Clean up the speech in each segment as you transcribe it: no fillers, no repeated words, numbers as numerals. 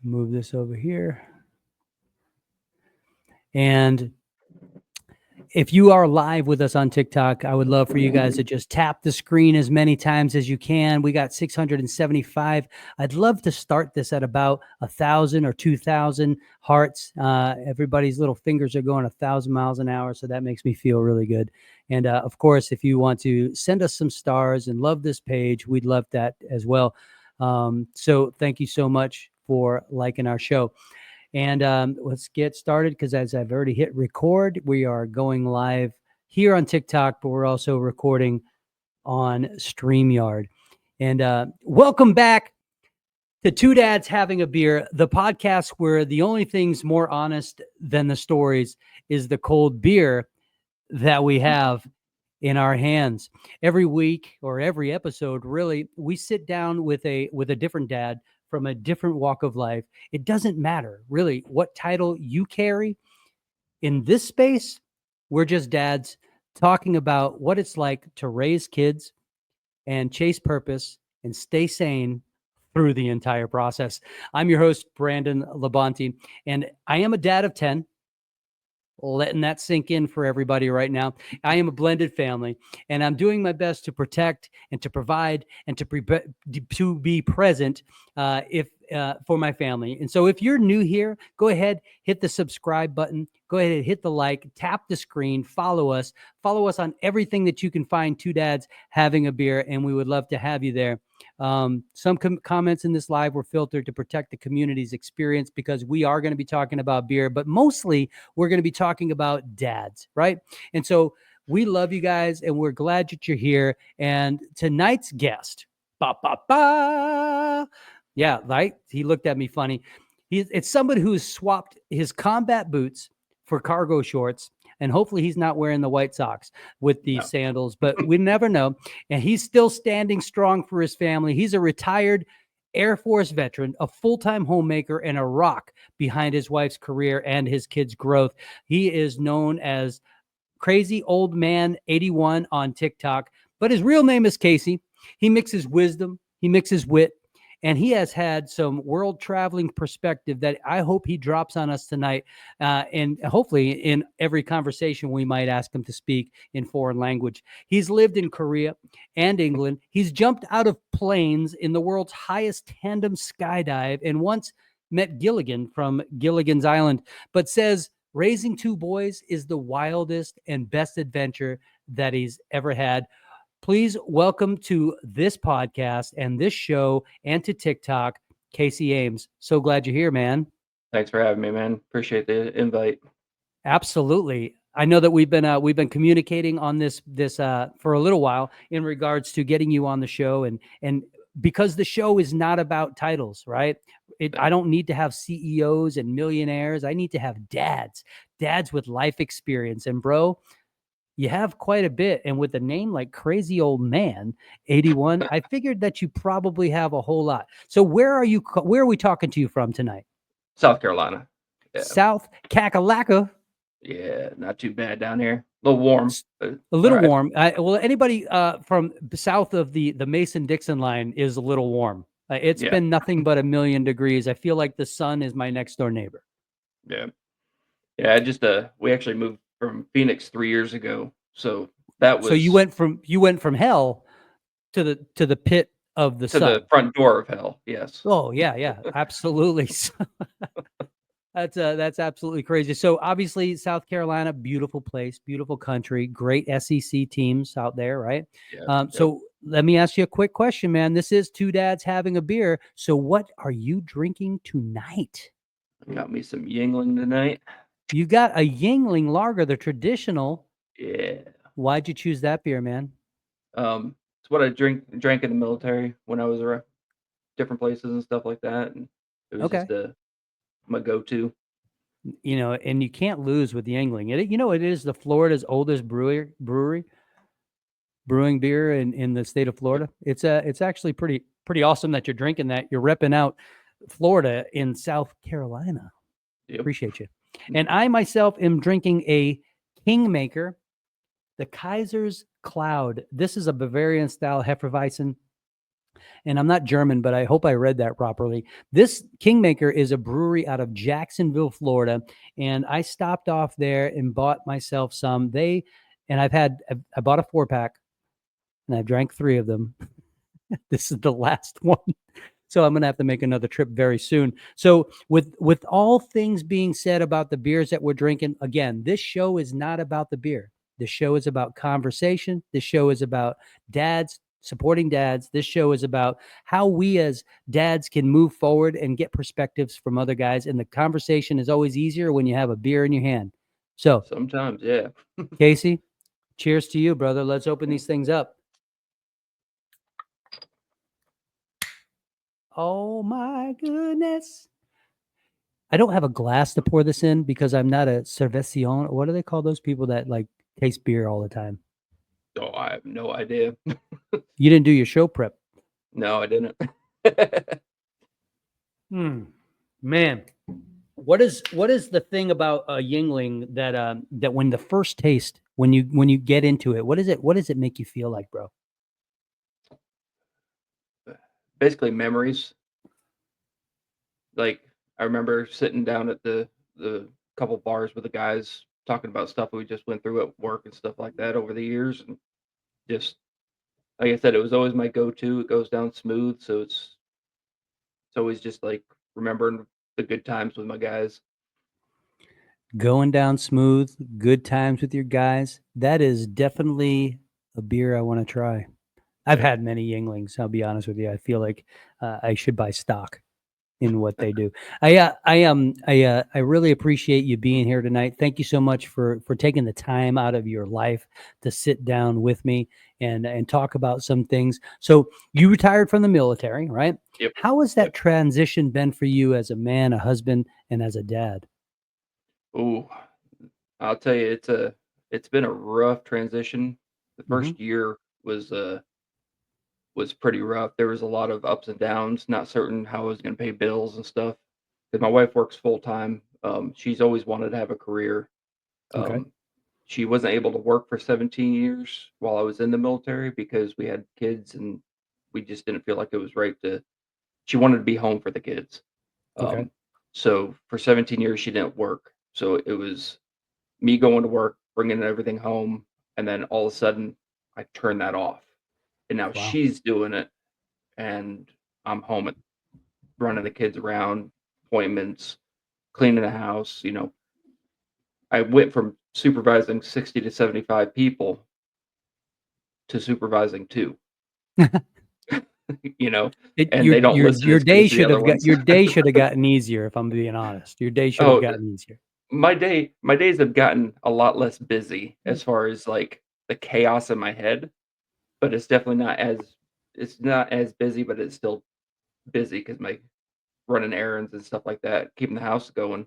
Move this over here. And if you are live with us on TikTok, I would love for you guys to just tap the screen as many times as you can. We got 675. I'd love to start this at about 1,000 or 2,000 hearts. Everybody's little fingers are going 1,000 miles an hour, so that makes me feel really good. And of course, if you want to send us some stars and love this page, we'd love that as well. So thank you so much for liking our show. And let's get started because as I've already hit record, we are going live here on TikTok, but we're also recording on StreamYard. And welcome back to Two Dads Having a Beer, the podcast where the only thing's more honest than the stories is the cold beer that we have in our hands. Every week or every episode, really, we sit down with a different dad from a different walk of life. It doesn't matter really what title you carry in this space. We're just dads talking about what it's like to raise kids and chase purpose and stay sane through the entire process. I'm your host, Brandon Labonte, and I am a dad of 10. Letting that sink in for everybody right now. I am a blended family, and I'm doing my best to protect and to provide and to be present for my family. And so if you're new here, go ahead, hit the subscribe button. Go ahead and hit the like, tap the screen, follow us on everything that you can find Two Dads Having a Beer, and we would love to have you there. Some comments in this live were filtered to protect the community's experience because we are going to be talking about beer, but mostly we're going to be talking about dads, right? And so we love you guys, and we're glad that you're here. And tonight's guest, yeah, right? He looked at me funny. It's somebody who's swapped his combat boots for cargo shorts, and hopefully he's not wearing the white socks with the sandals, but we never know. And he's still standing strong for his family. He's a retired Air Force veteran, a full-time homemaker, and a rock behind his wife's career and his kids' growth. He is known as Crazy Old Man 81 on TikTok, but his real name is Casey. He mixes wisdom, he mixes wit, and he has had some world traveling perspective that I hope he drops on us tonight. And hopefully in every conversation, we might ask him to speak in foreign language. He's lived in Korea and England. He's jumped out of planes in the world's highest tandem skydive and once met Gilligan from Gilligan's Island, but says raising two boys is the wildest and best adventure that he's ever had. Please welcome to this podcast and this show and to TikTok, Casey Ames. So glad you're here, man. Thanks for having me, man. Appreciate the invite. Absolutely. I know that we've been communicating on this for a little while in regards to getting you on the show, and because the show is not about titles, right? I don't need to have CEOs and millionaires. I need to have dads with life experience. And bro, you have quite a bit. And with a name like Crazy Old Man 81, I figured that you probably have a whole lot. So where are we talking to you from tonight? South Carolina. Yeah. South Kakalaka. Yeah, not too bad down here. A little warm. A little warm. Well, anybody from south of the Mason-Dixon line is a little warm. It's been nothing but 1,000,000 degrees. I feel like the sun is my next door neighbor. Yeah. I just we actually moved from Phoenix 3 years ago. So that was. So you went from hell to the pit of the sun. To the front door of hell. Yes. Oh yeah, absolutely. That's absolutely crazy. So obviously South Carolina, beautiful place, beautiful country, great SEC teams out there, right? Yeah, so let me ask you a quick question, man. This is Two Dads Having a Beer. So what are you drinking tonight? I got me some Yuengling tonight. You got a Yuengling lager, the traditional. Yeah. Why'd you choose that beer, man? It's what I drank in the military when I was around different places and stuff like that. And it was just my go-to. You know, and you can't lose with Yuengling. It is the Florida's oldest brewing beer in the state of Florida. It's actually pretty awesome that you're drinking that. You're repping out Florida in South Carolina. Yep. Appreciate you. And I myself am drinking a Kingmaker, the Kaiser's Cloud. This is a Bavarian style Hefeweizen. and I'm not German, but I hope I read that properly. This Kingmaker is a brewery out of Jacksonville, Florida, and I stopped off there and bought myself some. And I bought a 4-pack, and I've drank 3 of them. This is the last one. So I'm going to have to make another trip very soon. So with all things being said about the beers that we're drinking, again, this show is not about the beer. This show is about conversation. This show is about dads supporting dads. This show is about how we as dads can move forward and get perspectives from other guys. And the conversation is always easier when you have a beer in your hand. So Sometimes, yeah. Casey, cheers to you, brother. Let's open these things up. Oh my goodness. I don't have a glass to pour this in because I'm not a cervecion. What do they call those people that like taste beer all the time? Oh, I have no idea. You didn't do your show prep. No, I didn't. Man, what is the thing about a Yuengling that when the first taste, when you get into it, what does it make you feel like, bro? Basically memories. Like, I remember sitting down at the couple bars with the guys talking about stuff we just went through at work and stuff like that over the years, and just like I said, it was always my go-to. It goes down smooth, so it's always just like remembering the good times with my guys. Going down smooth, good times with your guys. That is definitely a beer I want to try. I've Yeah. had many Yuenglings. I'll be honest with you. I feel like I should buy stock in what they do. I really appreciate you being here tonight. Thank you so much for taking the time out of your life to sit down with me and talk about some things. So you retired from the military, right? Yep. How has that Yep. transition been for you as a man, a husband, and as a dad? Ooh, I'll tell you, it's been a rough transition. The Mhm. first year was pretty rough. There was a lot of ups and downs, not certain how I was gonna pay bills and stuff. Because my wife works full time. She's always wanted to have a career. Okay. Um, she wasn't able to work for 17 years while I was in the military because we had kids and we just didn't feel like it was right to. She wanted to be home for the kids. Okay. So for 17 years, she didn't work. So it was me going to work, bringing everything home, and then all of a sudden, I turned that off. And now Wow. she's doing it, and I'm home at running the kids around, appointments, cleaning the house. I went from supervising 60 to 75 people to supervising 2, you know, It, and they don't listen your as good day as the should other have got ones. your day should have gotten easier. If I'm being honest, your day should have Oh, gotten easier. my days have gotten a lot less busy as far as like the chaos in my head, but it's not as busy, but it's still busy because my running errands and stuff like that, keeping the house going.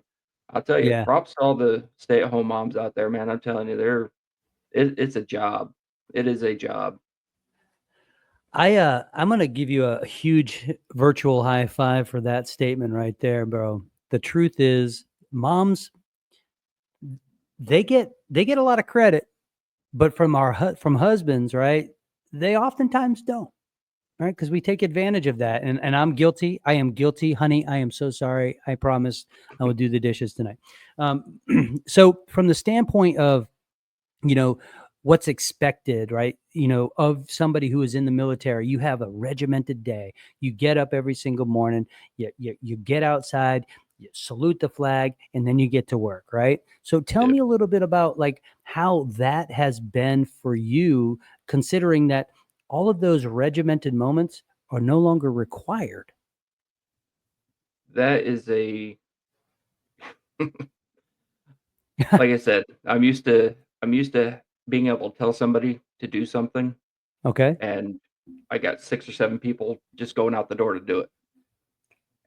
I'll tell you, Yeah. props to all the stay-at-home moms out there, man. I'm telling you, it's a job. It is a job. I'm gonna give you a huge virtual high five for that statement right there, bro. The truth is, moms they get a lot of credit, but from husbands, right? They oftentimes don't, right? Because we take advantage of that, and I'm guilty. I am guilty, honey. I am so sorry. I promise I will do the dishes tonight. So from the standpoint of you know what's expected, right, of somebody who is in the military, you have a regimented day. You get up every single morning, you get outside, you salute the flag, and then you get to work, right? So tell Yeah. me a little bit about like how that has been for you, considering that all of those regimented moments are no longer required. That is a like I said, I'm used to being able to tell somebody to do something, Okay. and I got 6 or 7 people just going out the door to do it.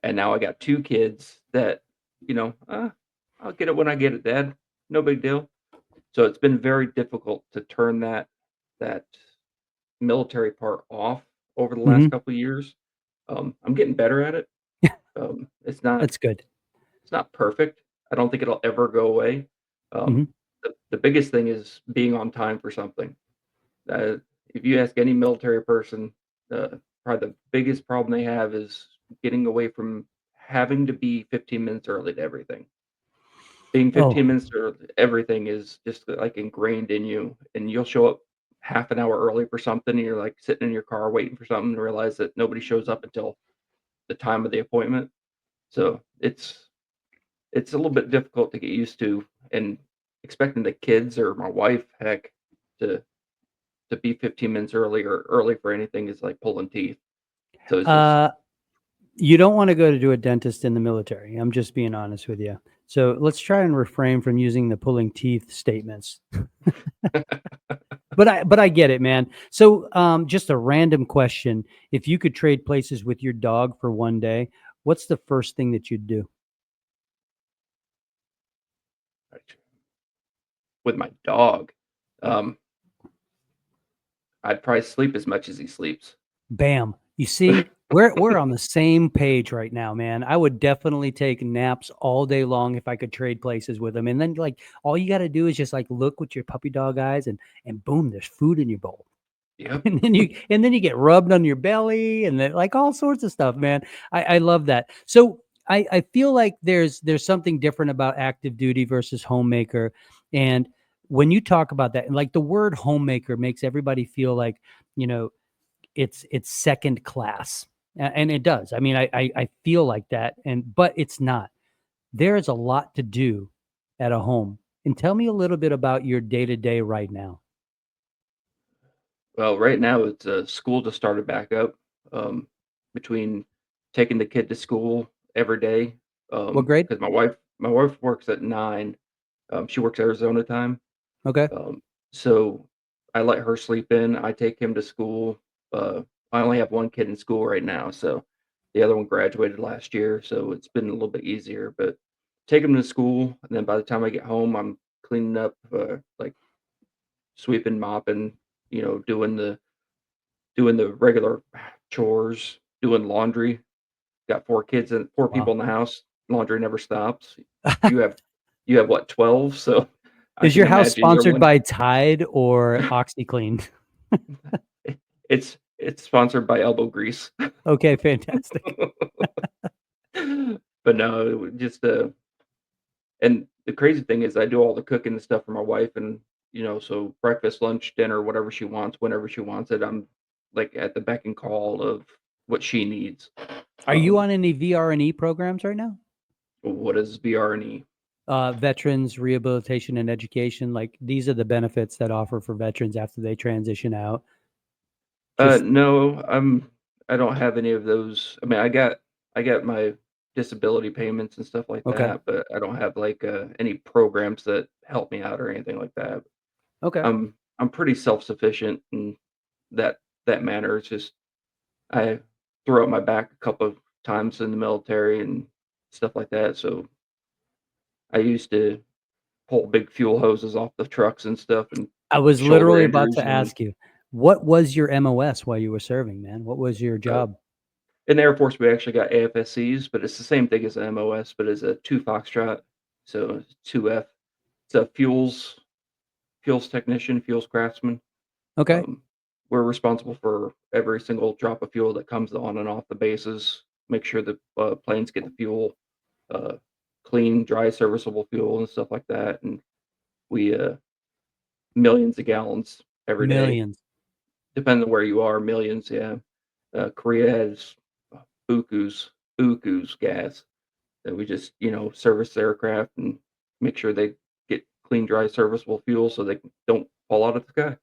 And now I got 2 kids that, I'll get it when I get it, dad. No big deal. So it's been very difficult to turn that military part off over the last Hmm. couple of years. I'm getting better at it. It's not That's good. it's not perfect. I don't think it'll ever go away. Um, Hmm. the biggest thing is being on time for something. Uh, if you ask any military person, probably the biggest problem they have is getting away from having to be 15 minutes early to everything. Being 15 Oh, minutes early to everything is just, like, ingrained in you, and you'll show up half an hour early for something, and you're, like, sitting in your car waiting for something and realize that nobody shows up until the time of the appointment. So, it's a little bit difficult to get used to, and expecting the kids or my wife, heck, to be 15 minutes early or early for anything is like pulling teeth. So it's just uh, you don't want to go to do a dentist in the military. I'm just being honest with you. So let's try and refrain from using the pulling teeth statements. But I get it, man. So just a random question. If you could trade places with your dog for one day, what's the first thing that you'd do? with my dog. Um, I'd probably sleep as much as he sleeps. Bam. You see, we're on the same page right now, man. I would definitely take naps all day long if I could trade places with him. And then like all you got to do is just like look with your puppy dog eyes and boom, there's food in your bowl. Yep. And then you get rubbed on your belly and then like all sorts of stuff, man. I love that. So I feel like there's something different about active duty versus homemaker. And when you talk about that, like the word homemaker makes everybody feel like, you know, it's second class. And it does. I mean, I feel like that. But it's not. There is a lot to do at a home. And tell me a little bit about your day-to-day right now. Well, right now it's school just started back up. Um, Between taking the kid to school every day, What grade? because my wife works at 9. She works Arizona time. Okay. So I let her sleep in. I take him to school. I only have one kid in school right now, so the other one graduated last year, so it's been a little bit easier. But take him to school, and then by the time I get home, I'm cleaning up, like sweeping, mopping, doing the regular chores, doing laundry. Got 4 kids and 4 people Wow. in the house. Laundry never stops. You have you have what, 12? So I Is can your house imagine you're sponsored one. by Tide or OxyClean? It's sponsored by Elbow Grease. Okay, fantastic. But no, just, and the crazy thing is I do all the cooking and stuff for my wife and, so breakfast, lunch, dinner, whatever she wants, whenever she wants it, I'm, like, at the beck and call of what she needs. Are you Um, on any VR&E programs right now? what is VRNE? Veterans Rehabilitation and Education, like these are the benefits that offer for veterans after they transition out. Just No, I don't have any of those. I mean, I got my disability payments and stuff like okay. that, but I don't have like any programs that help me out or anything like that. Okay. I'm pretty self-sufficient in that that manner. It's just I threw out my back a couple of times in the military and stuff like that. So I used to pull big fuel hoses off the trucks and stuff and I was shoulder literally about injuries to and ask you, what was your MOS while you were serving, man? What was your uh, job? in the Air Force, we actually got AFSCs, but it's the same thing as an MOS, but it's a 2 Foxtrot, so 2F. It's a fuels technician, fuels craftsman. Okay. Um, we're responsible for every single drop of fuel that comes on and off the bases, make sure the, planes get the fuel, uh, clean, dry, serviceable fuel and stuff like that, and we, millions of gallons every day. Millions. Depending on where you are, millions, yeah. Korea has, bukus, bukus gas. That we just, service the aircraft and make sure they get clean, dry, serviceable fuel so they don't fall out of the sky.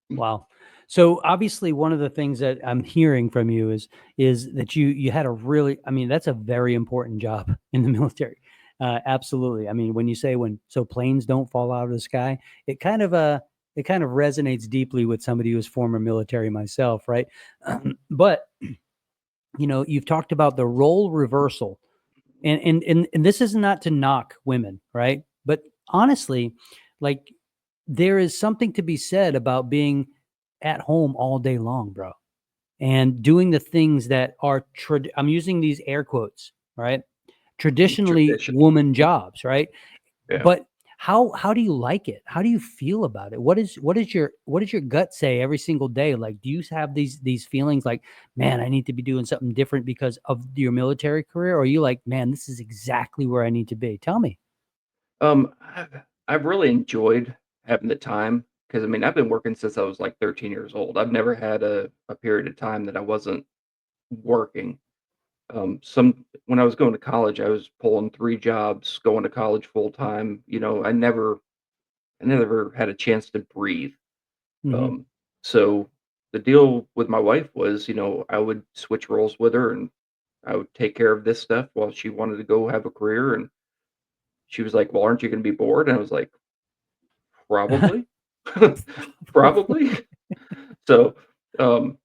Wow. So obviously one of the things that I'm hearing from you is that you had a really, I mean, that's a very important job in the military. Absolutely. I mean, when you say planes don't fall out of the sky, it kind of resonates deeply with somebody who's former military myself, right? But you've talked about the role reversal, and this is not to knock women, right? But honestly, like there is something to be said about being at home all day long, bro, and doing the things that are I'm using these air quotes, right? Traditionally Tradition. woman jobs, right? Yeah. But How do you like it? How do you feel about it? What is your gut say every single day? Like, do you have these feelings like, man, I need to be doing something different because of your military career? Or are you like, man, this is exactly where I need to be? Tell me. I've really enjoyed having the time because I mean I've been working since I was like 13 years old. I've never had a period of time that I wasn't working. Some when I was going to college, I was pulling 3 jobs, going to college full time. I never had a chance to breathe. Hmm. Um, so the deal with my wife was, I would switch roles with her and I would take care of this stuff while she wanted to go have a career. And she was like, "Well, aren't you going to be bored?" And I was like, "Probably, probably." So, um,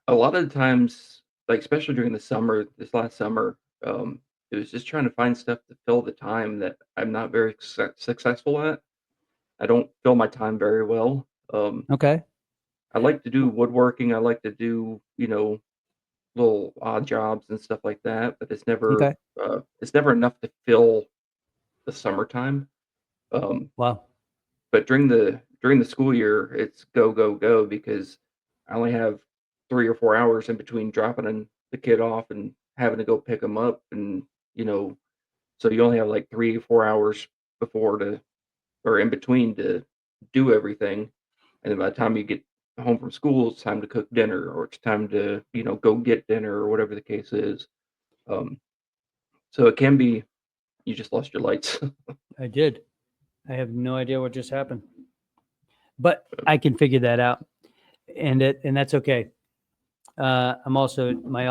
a lot of the times, like especially during the summer, this last summer, it was just trying to find stuff to fill the time that I'm not very successful at. I don't fill my time very well. Okay. I like to do woodworking. I like to do, little odd jobs and stuff like that, but Okay. it's never enough to fill the summertime. Um, Wow. but during the school year, it's go go go because I only have 3 or 4 hours in between dropping the kid off and having to go pick him up, and so you only have like 3 or 4 hours before to or in between to do everything. And then by the time you get home from school, it's time to cook dinner or it's time to, go get dinner or whatever the case is. Um, so it can be you just lost your lights. I did. I have no idea what just happened, but I can figure that out, and that's okay. I'm also my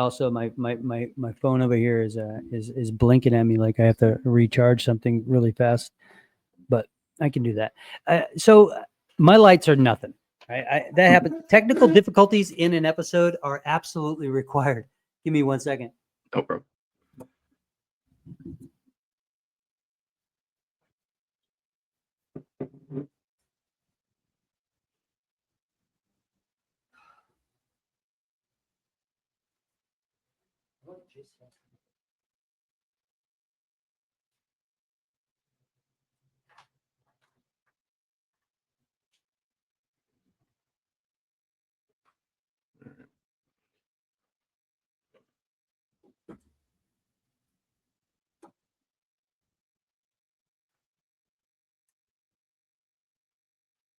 phone over here is blinking at me like I have to recharge something really fast, but I can do that. So my lights are nothing. Right? That happened. Technical difficulties in an episode are absolutely required. Give me 1 second. No problem.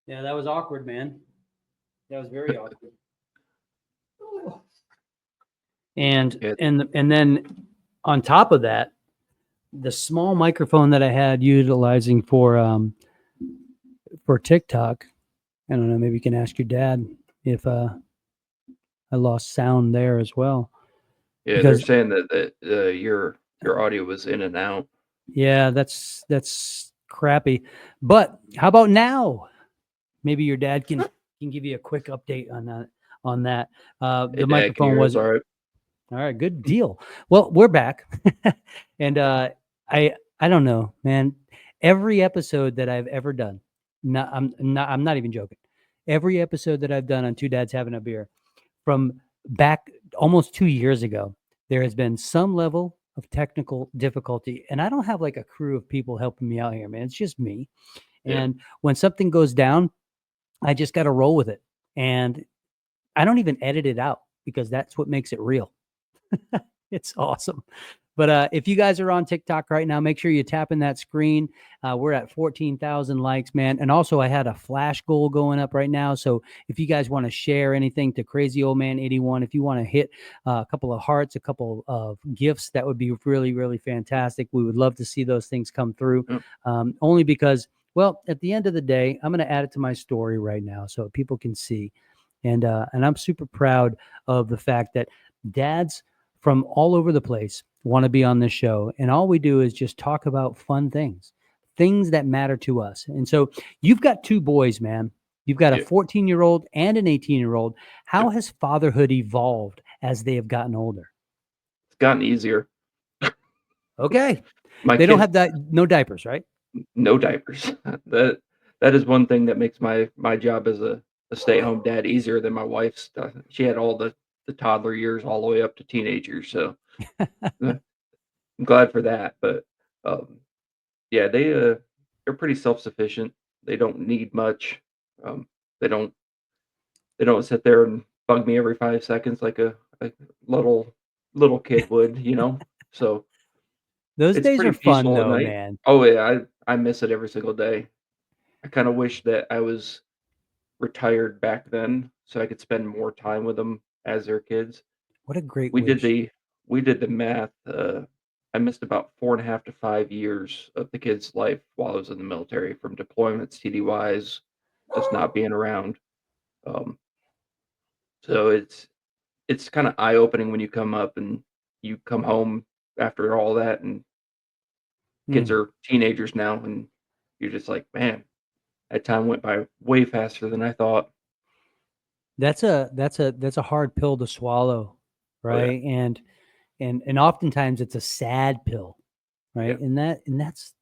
Yeah, that was awkward, man. That was very awkward. And Yeah, and then on top of that, the small microphone that I had utilizing for TikTok. I don't know. Maybe you can ask your dad if I lost sound there as well. yeah, they're Because saying that your audio was in and out. yeah, that's crappy. But how about now? Maybe your dad can give you a quick update on that. Hey, The Dad, can you microphone hear us was all right? all right. Good deal. Well, we're back, and I don't know, man. Every episode that I've ever done, I'm not even joking. Every episode that I've done on Two Dads Having a Beer from back almost 2 years ago, there has been some level of technical difficulty, and I don't have like a crew of people helping me out here, man. It's just me. Yeah. And when something goes down, I just got to roll with it, and I don't even edit it out because that's what makes it real. It's awesome. But if you guys are on TikTok right now, make sure you tap in that screen. We're at 14,000 likes, man. And also, I had a flash goal going up right now. So if you guys want to share anything to Crazy Old Man 81, if you want to hit a couple of hearts, a couple of gifts, that would be really, really fantastic. We would love to see those things come through. Yep. Only because, well, at the end of the day, I'm going to add it to my story right now so people can see. And I'm super proud of the fact that dads from all over the place want to be on this show. And all we do is just talk about fun things, things that matter to us. And so you've got 2 boys, man. You've got a Yeah. 14-year-old and an 18-year-old. How Yep. has fatherhood evolved as they have gotten older? It's gotten easier. Okay. My They don't kid have that, no diapers, right? no diapers. That is one thing that makes my job as a stay-at-home dad easier than my wife's. She had all the toddler years all the way up to teenagers, so, I'm glad for that, but, um, yeah, they're they're pretty self-sufficient. They don't need much. Um, they don't they don't sit there and bug me every 5 seconds like a little kid would, you know? So, Those it's days are pretty fun peaceful at though, night. man. Oh, yeah, I miss it every single day. I kinda wish that I was retired back then so I could spend more time with them as their kids. What a great We did wish. the we did the math, I missed about 4.5 to 5 years of the kid's life while I was in the military from deployments, TDYs, just not being around. Um, so it's kinda eye-opening when you come up and you come home after all that, and kids Mm. are teenagers now, and you're just like, "Man, that time went by way faster than I thought." That's a hard pill to swallow, Oh, yeah. right? And oftentimes it's a sad pill, Yeah. right?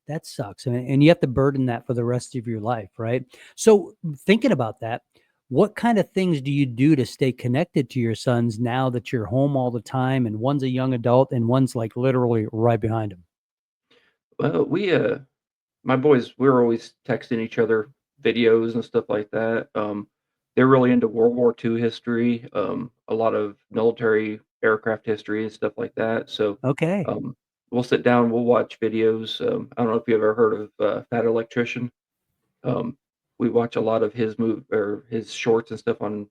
That sucks, and you have to burden that for the rest of your life, right? So thinking about that, what kind of things do you do to stay connected to your sons now that you're home all the time, and one's a young adult and one's like literally right behind him? Well, my boys, we're always texting each other videos and stuff like that. They're really into World War II history, a lot of military aircraft history and stuff like that. So, Okay. um, we'll sit down, we'll watch videos. I don't know if you ever heard of Fat Electrician. Um, we watch a lot of his shorts and stuff on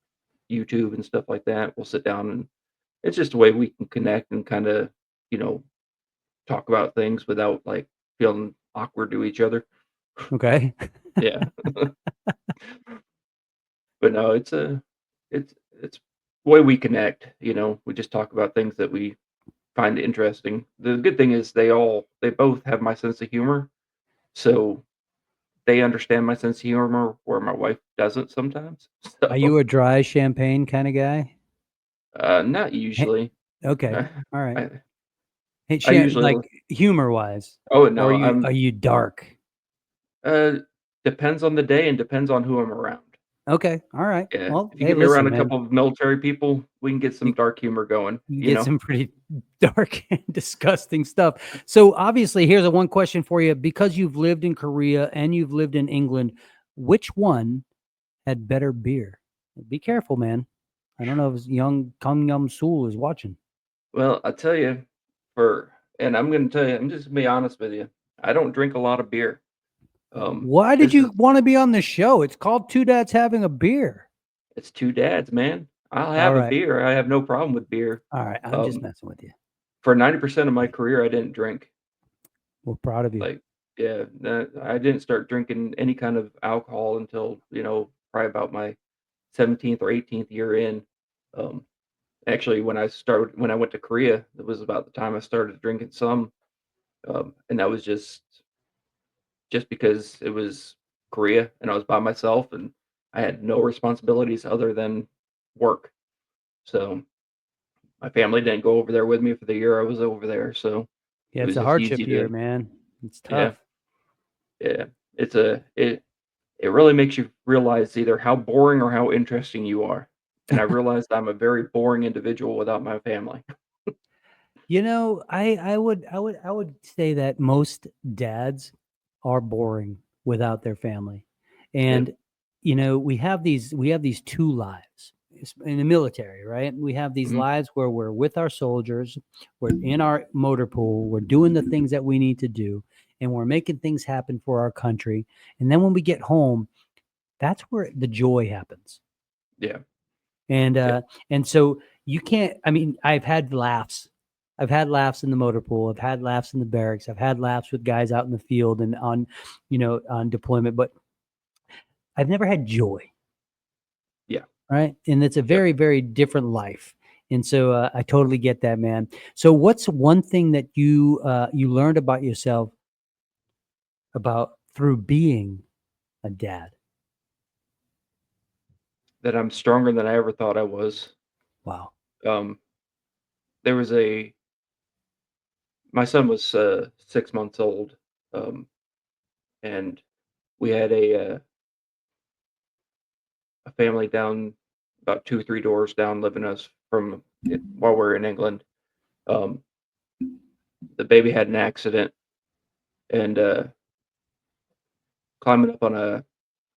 YouTube and stuff like that. We'll sit down and it's just a way we can connect and kind of, you know, talk about things without like feeling awkward to each other. Okay. Yeah. But no, it's the way we connect, you know, we just talk about things that we find interesting. The good thing is they both have my sense of humor, so they understand my sense of humor where my wife doesn't sometimes. Are So, you a dry champagne kind of guy? not Hey, usually. okay. Uh, All right. I Hey, I usually like humor wise, oh, or no, are you dark? uh, depends on the day and depends on who I'm around. Okay. All right. Yeah, Well, if you hey, get me around listen, a man. couple of military people, we can get some You dark humor going, you you get know? some pretty dark and disgusting stuff. So obviously, here's a one question for you. Because you've lived in Korea and you've lived in England, which one had better beer? Be careful, man. I don't know if young Kang Yum Sul is watching. Well, I tell you, for and I'm gonna tell you, I'm just gonna be honest with you. I don't drink a lot of beer. Why did This is you want to be on the show? It's called Two Dads Having a Beer. it's 2 dads, man. I'll All have a right. beer. I have no problem with beer. All right. I'm just Um, messing with you. for 90% of my career, I didn't drink. We're proud of you. Like, yeah, I didn't start drinking any kind of alcohol until, you know, probably about my 17th or 18th year in. Um, actually, when I went to Korea, it was about the time I started drinking some. And that was just because it was Korea and I was by myself and I had no responsibilities other than work. So my family didn't go over there with me for the year I was over there. So Yeah, it it's was a just hardship easy year, to, man. It's yeah, tough. yeah. It really makes you realize either how boring or how interesting you are. And I realized I'm a very boring individual without my family. You know, I would say that most dads are boring without their family. Yeah. And we have these two lives in the military, right? We have these Mhm. lives where we're with our soldiers, we're in our motor pool, we're doing the things that we need to do, and we're making things happen for our country. And then when we get home, that's where the joy happens. Yeah. And Yeah. and so you can't, I mean, I've had laughs. I've had laughs in the motor pool. I've had laughs in the barracks. I've had laughs with guys out in the field and on, on deployment, but I've never had joy, Yeah. right? And it's a Yep. very, very different life. And so I totally get that, man. So what's one thing that you learned about yourself about through being a dad? That I'm stronger than I ever thought I was. Wow. Um, there was a My son was 6 months old, um, and we had a family down about 2 or 3 doors down living us from it while we are in England. Um, the baby had an accident, and climbing up on a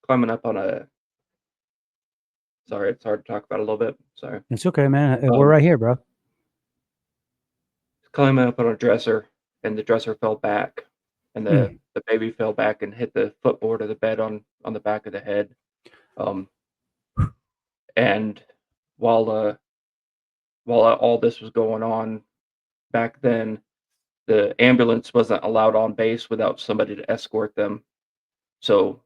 climbing up on a sorry, it's hard to talk about a little bit. Sorry. It's okay, man. We're Um, right here, bro. climbing up on a dresser, and the dresser fell back, and Mm. the baby fell back and hit the footboard of the bed on the back of the head. Um, and while all this was going on back then, the ambulance wasn't allowed on base without somebody to escort them. So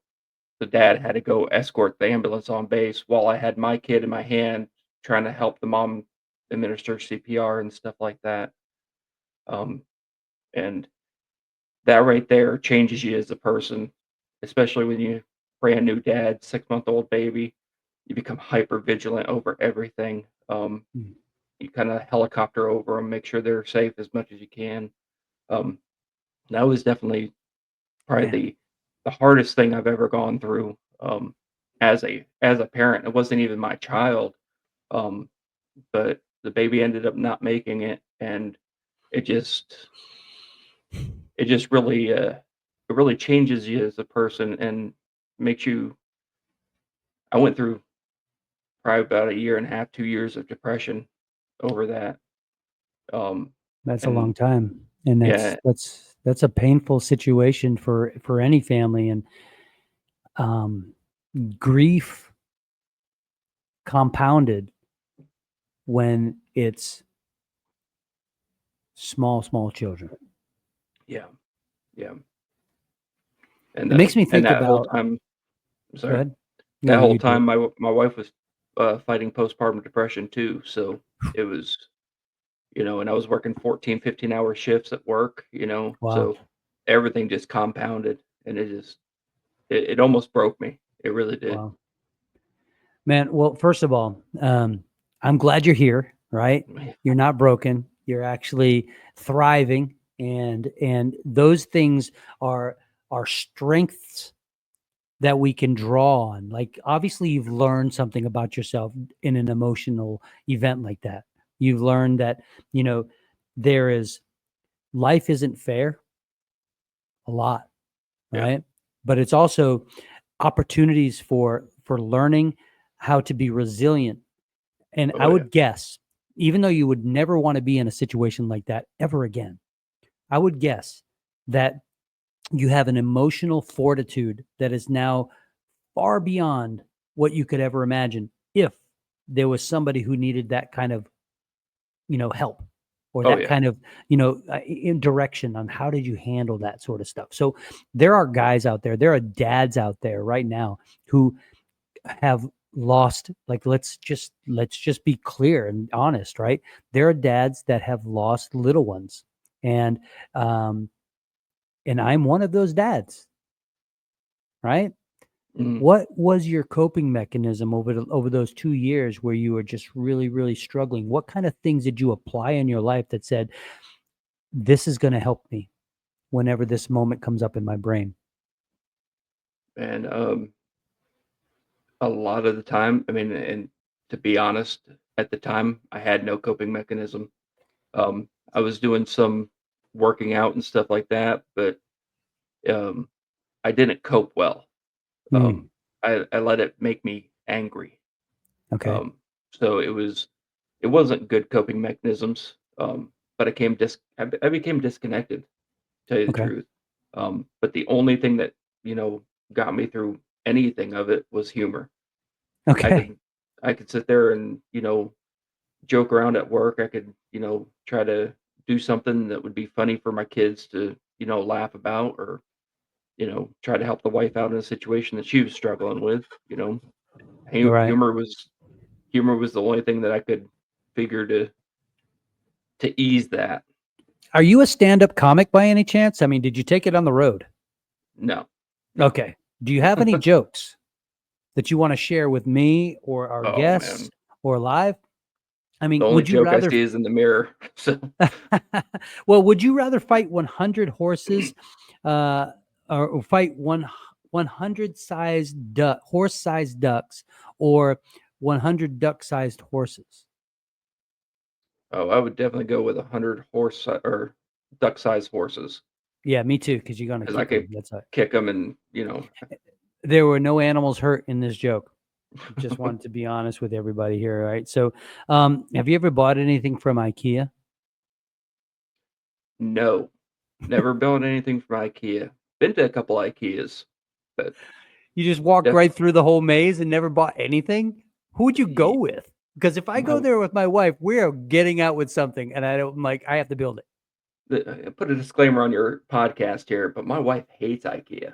the dad had to go escort the ambulance on base while I had my kid in my hand trying to help the mom administer CPR and stuff like that. Um, and that right there changes you as a person, especially when you brand new dad, 6-month-old baby. You become hyper vigilant over everything. Mm. You kind of helicopter over them, make sure they're safe as much as you can. Um, that was definitely probably Man, the hardest thing I've ever gone through, as a parent. It wasn't even my child, um, but the baby ended up not making it, and it just it really changes you as a person and makes you. I went through probably about a year and a half, 2 years of depression over that, that's a long and time, and yeah, that's a painful situation for any family, and um, grief compounded when it's small children. yeah, yeah, and It makes me think that whole about. time. Go Sorry. ahead. That No, whole you do it. time, my wife was, fighting postpartum depression too, so it was, and I was working 14, 15-hour shifts at work, Wow. so everything just compounded, and it almost broke me. It really did. Wow. Man, well, first of all, I'm glad you're here, right? You're not broken. You're actually thriving, and those things are strengths that we can draw on. Like, obviously, you've learned something about yourself in an emotional event like that. You've learned that, you know, there is life isn't fair a lot, Yeah. right? But it's also opportunities for learning how to be resilient. And I Oh, yeah. would guess, even though you would never want to be in a situation like that ever again, I would guess that you have an emotional fortitude that is now far beyond what you could ever imagine if there was somebody who needed that kind of, help, or Oh, that yeah. kind of, in direction on how did you handle that sort of stuff. So there are guys out there, there are dads out there right now who have lost, like, let's just be clear and honest, right? There are dads that have lost little ones, and um and I'm one of those dads, right? Mhm. What was your coping mechanism over those 2 years where you were just really struggling? What kind of things did you apply in your life that said, this is going to help me whenever this moment comes up in my brain? And, a lot of the time, I mean, and to be honest, at the time, I had no coping mechanism. I was doing some working out and stuff like that, but, um, I didn't cope well. Mm, I let it make me angry. okay. Um, so it wasn't good coping mechanisms, but I became disconnected, to tell you the Okay. truth. But the only thing that, you know, got me through anything of it was humor. I Okay. could I could sit there and, joke around at work. I could, try to do something that would be funny for my kids to, laugh about, or, try to help the wife out in a situation that she was struggling with, Right. humor was the only thing that I could figure to ease that. Are you a stand-up comic by any chance? I mean, did you take it on the road? No, no. Okay. Do you have any jokes that you want to share with me or our Oh, guests man. or live? I The mean, only would you joke I rather see is in the mirror. So, well, would you rather fight 100 horses, uh, or fight 100 sized horse-sized ducks, or 100 duck-sized horses? I would definitely go with 100 or duck-sized horses. Yeah, me too. Because you're gonna because I kick them. could That's right. kick them and There were no animals hurt in this joke. Just wanted to be honest with everybody here. All right. So, have you ever bought anything from IKEA? no, never built anything from IKEA. Been to a couple IKEAs, but You just walked def- right through the whole maze and never bought anything? Who would you go y- with? Because if I go my there with my wife, we are getting out with something, and I'm like, I have to build it. put a disclaimer on your podcast here, but my wife hates IKEA.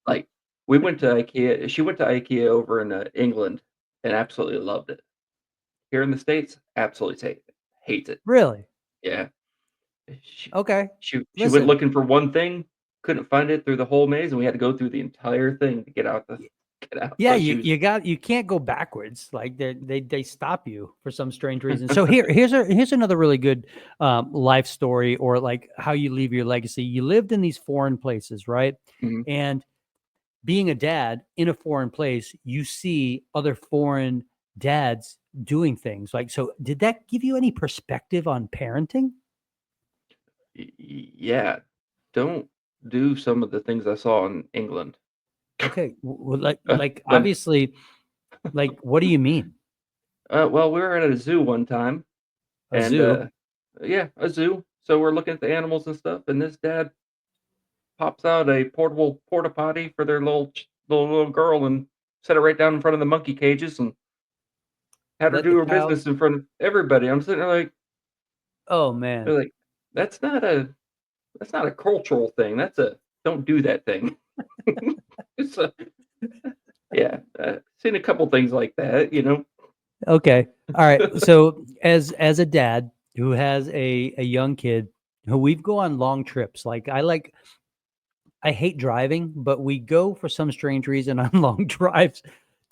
Like, we went to IKEA. She went to IKEA over in England and absolutely loved it. Here in the States, absolutely hates it. Really? Yeah. She Okay. she went Listen, looking for one thing, couldn't find it through the whole maze, and we had to go through the entire thing to get out. yeah, So you can't go backwards. Like they stop you for some strange reason. So here's another really good life story, or like how you leave your legacy. You lived in these foreign places, right? Mhm. And being a dad in a foreign place, you see other foreign dads doing things. Like, so did that give you any perspective on parenting? Yeah, don't do some of the things I saw in England. Okay, Uh, like when obviously, like what do you mean? well, we were at a zoo one time, A and zoo? yeah, a zoo. So we're looking at the animals and stuff, and this dad pops out a portable porta potty for their little girl and set it right down in front of the monkey cages and had her Let do the her child? business in front of everybody. I'm sitting there like, Oh they're man. like, that's not a cultural thing. That's a don't do that thing. It's a yeah. Seen a couple things like that. Okay. All right. So as a dad who has a young kid, who we've go on long trips. I hate driving, but we go for some strange reason on long drives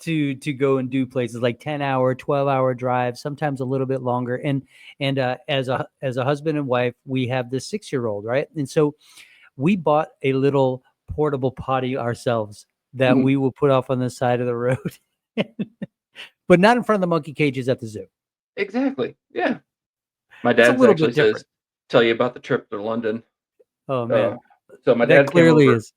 to go and do places like 10-hour, 12-hour drives, sometimes a little bit longer. And as a husband and wife, we have this 6-year-old, right? And so we bought a little portable potty ourselves that Mhm. we will put off on the side of the road, but not in front of the monkey cages at the zoo. Exactly. Yeah. My It's a dad's little actually bit says, different. "Tell you about the trip to London." Oh Uh, man, so that clearly is.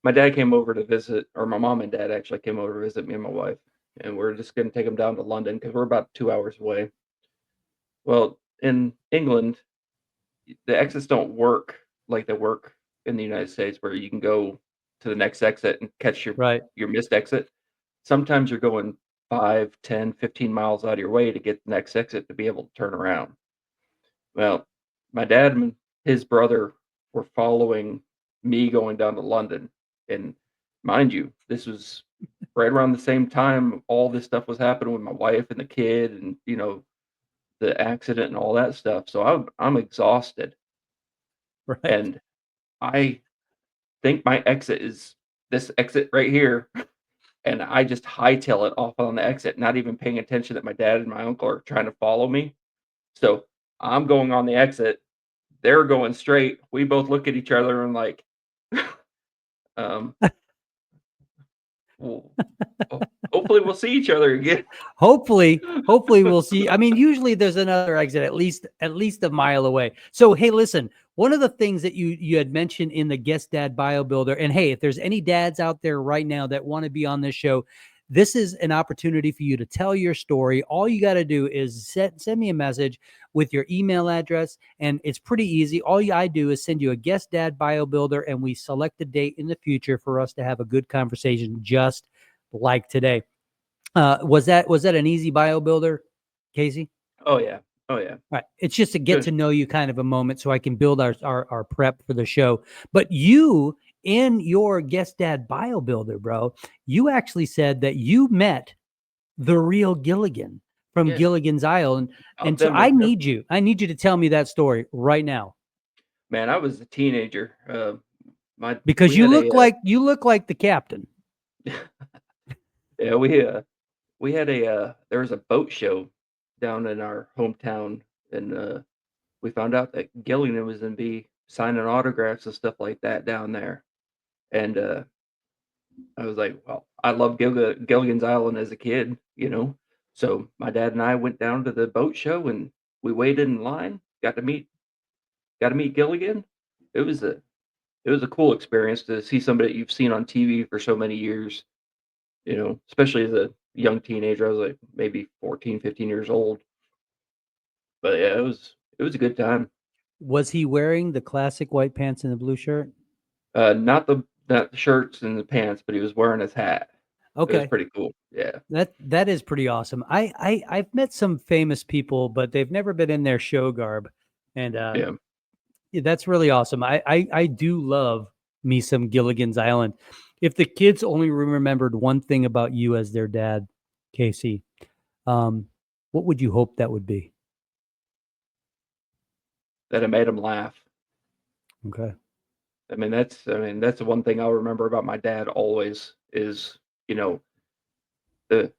my dad came over to visit, or my mom and dad actually came over to visit me and my wife, and we're just gonna take them down to London because 'cause we're about 2 hours away. Well, in England, the exits don't work like they work in the United States where you can go to the next exit and catch Right. your missed exit. Sometimes you're going 5, 10, 15 miles out of your way to get the next exit to be able to turn around. Well, my dad and his brother were following me going down to London, and mind you, this was right around the same time all this stuff was happening with my wife and the kid and, the accident and all that stuff, so I'm exhausted, Right. and I think my exit is this exit right here, and I just hightail it off on the exit, not even paying attention that my dad and my uncle are trying to follow me. So, I'm going on the exit, they're going straight, we both look at each other and like, um, "Well, hopefully we'll see each other again." Hopefully we'll see. I mean, usually there's another exit at least a mile away. So hey, listen, one of the things that you had mentioned in the guest dad bio builder, and hey, if there's any dads out there right now that want to be on this show, this is an opportunity for you to tell your story. All you got to do is send me a message with your email address, and it's pretty easy. I do is send you a guest dad bio builder, and we select a date in the future for us to have a good conversation, just like today. Was that an easy bio builder, Casey? Oh, yeah. Oh, yeah. Right. It's just to get Good. to know you kind of a moment so I can build our prep for the show. But you, in your guest dad bio builder, bro, you actually said that you met the real Gilligan from Yeah. Gilligan's Isle. And Out so them I need you to tell me that story right now. man, I was a teenager, my Because we had you look like the captain. yeah, we had there was a boat show down in our hometown, and, we found out that Gilligan was gonna be signing autographs and stuff like that down there, and, I was like, "Well, I love Gilligan's Island as a kid." So, my dad and I went down to the boat show, and we waited in line, got to meet Gilligan. It was it was a cool experience to see somebody that you've seen on TV for so many years, especially as a young teenager. I was like maybe 14, 15 years old. But yeah, it was a good time. Was he wearing the classic white pants and the blue shirt? Not the shirts and the pants, but he was wearing his hat. It was Okay. pretty cool. Yeah. That is pretty awesome. I've met some famous people, but they've never been in their show garb, and Yeah. yeah, that's really awesome. I do love me some Gilligan's Island. If the kids only remembered one thing about you as their dad, Casey, um, what would you hope that would be? That it made him laugh. Okay. That's the one thing I'll remember about my dad always is, you know, the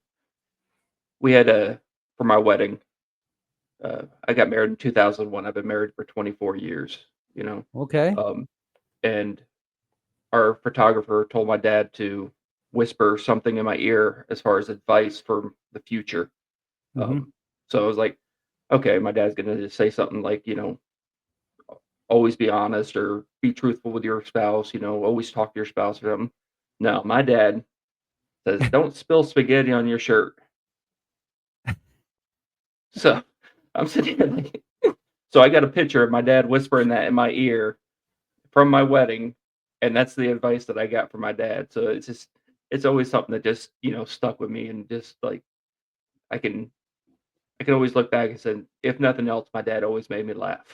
we had a for my wedding, I got married in 2001. I've been married for 24 years, you know. Okay. Um, and our photographer told my dad to whisper something in my ear as far as advice for the future. Hmm. Um, so I was like, okay, my dad's gonna just say something like, always be honest or be truthful with your spouse, always talk to your spouse or something. No, my dad says, don't spill spaghetti on your shirt. So I'm sitting here like, so I got a picture of my dad whispering that in my ear from my wedding, and that's the advice that I got from my dad. So it's always something that just, stuck with me and just like I can I can always look back and say, if nothing else, my dad always made me laugh.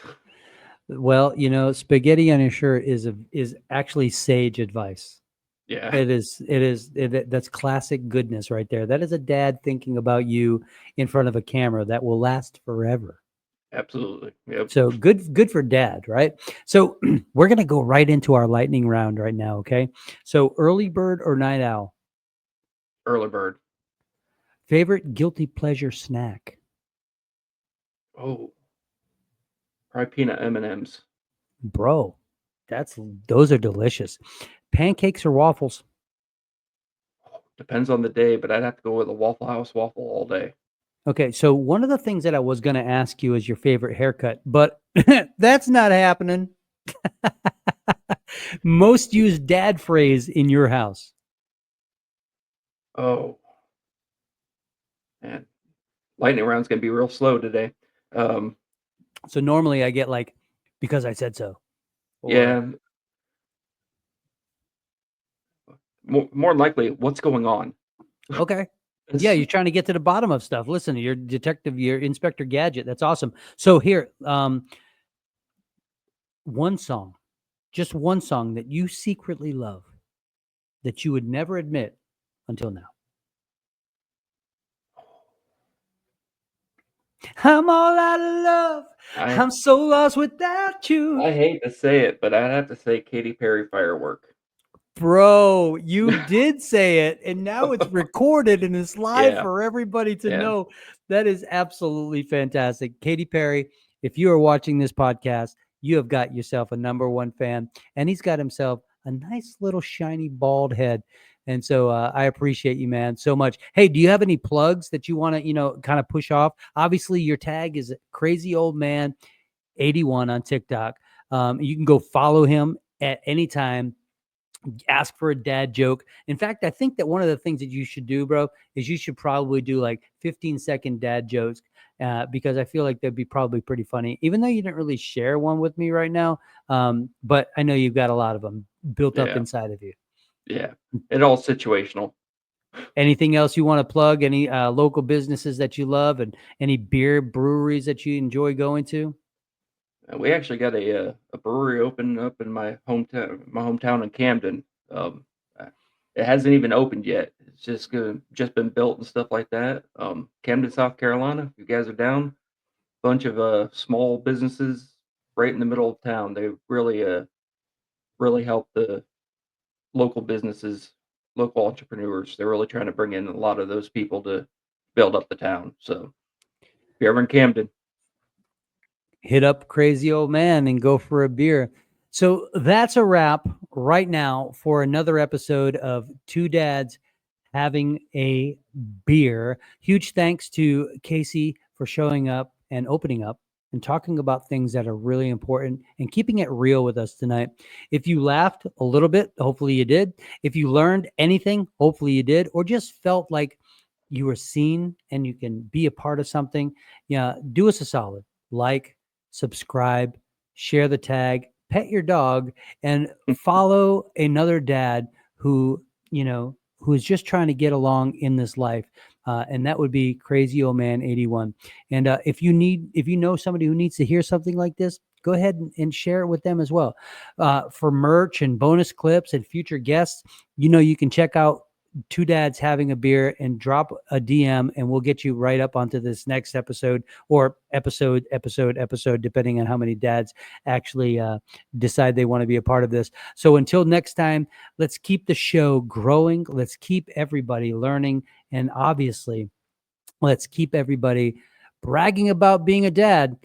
Well, spaghetti on your shirt is actually sage advice. Yeah, That's classic goodness right there. That is a dad thinking about you in front of a camera that will last forever. absolutely. Yep. So good for dad, right? So we're gonna go right into our lightning round right now, okay? So early bird or night owl? Early bird. Favorite guilty pleasure snack? Oh, probably peanut M&Ms. Bro, those are delicious. Pancakes or waffles? Depends on the day, but I'd have to go with a Waffle House waffle all day. Okay, so one of the things that I was gonna ask you is your favorite haircut, but that's not happening. Most used dad phrase in your house. Oh, man. Lightning round's gonna be real slow today. Um, So normally I get like, because I said so. Or yeah, more than likely, what's going on? okay. Yeah, It's you're trying to get to the bottom of stuff. Listen, you're detective, you're Inspector Gadget. That's awesome. So here, one song, just one song that you secretly love that you would never admit until now. I'm all out of love. I I'm so lost without you. I hate to say it, but I'd have to say Katy Perry "Firework." Bro, you did say it, and now it's recorded and it's live Yeah, for everybody to yeah, know. That is absolutely fantastic. Katy Perry, if you are watching this podcast, you have got yourself a number one fan, and he's got himself a nice little shiny bald head. And so I appreciate you, man, so much. Hey, do you have any plugs that you want to, kind of push off? Obviously, your tag is crazy old man 81 on TikTok. You can go follow him at any time, ask for a dad joke. In fact, I think that one of the things that you should do, bro, is you should probably do like 15-second dad jokes, because I feel like that'd be probably pretty funny, even though you didn't really share one with me right now. But I know you've got a lot of them built up yeah, inside of you. yeah. It all situational. Anything else you want to plug? Any local businesses that you love, and any beer breweries that you enjoy going to? We actually got a brewery opening up in my hometown in Camden. Uh, it hasn't even opened yet. It's just been built and stuff like that. Camden, South Carolina. If you guys are down, bunch of small businesses right in the middle of town. They really help the local businesses, local entrepreneurs. They're really trying to bring in a lot of those people to build up the town. So if you're ever in Camden, Hit up Crazy Old Man and go for a beer. So that's a wrap right now for another episode of Two Dads Having a Beer. Huge thanks to Casey for showing up and opening up and talking about things that are really important and keeping it real with us tonight. If you laughed a little bit, hopefully you did. If you learned anything, hopefully you did, or just felt like you were seen and you can be a part of something, yeah, do us a solid. Like, subscribe, share the tag, pet your dog, and follow another dad who, who is just trying to get along in this life. And that would be Crazy Old Man 81. And if you know somebody who needs to hear something like this, go ahead and share it with them as well. For merch and bonus clips and future guests, you can check out Two Dads Having a Beer and drop a DM, and we'll get you right up onto this next episode, or episode, depending on how many dads actually decide they want to be a part of this. So until next time, let's keep the show growing. Let's keep everybody learning. And obviously, let's keep everybody bragging about being a dad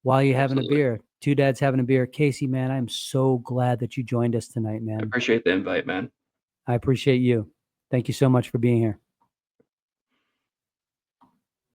while you're having a beer. Two Dads Having a Beer. Casey, man, I'm so glad that you joined us tonight, I man. appreciate the invite, man. I appreciate you. Thank you so much for being here.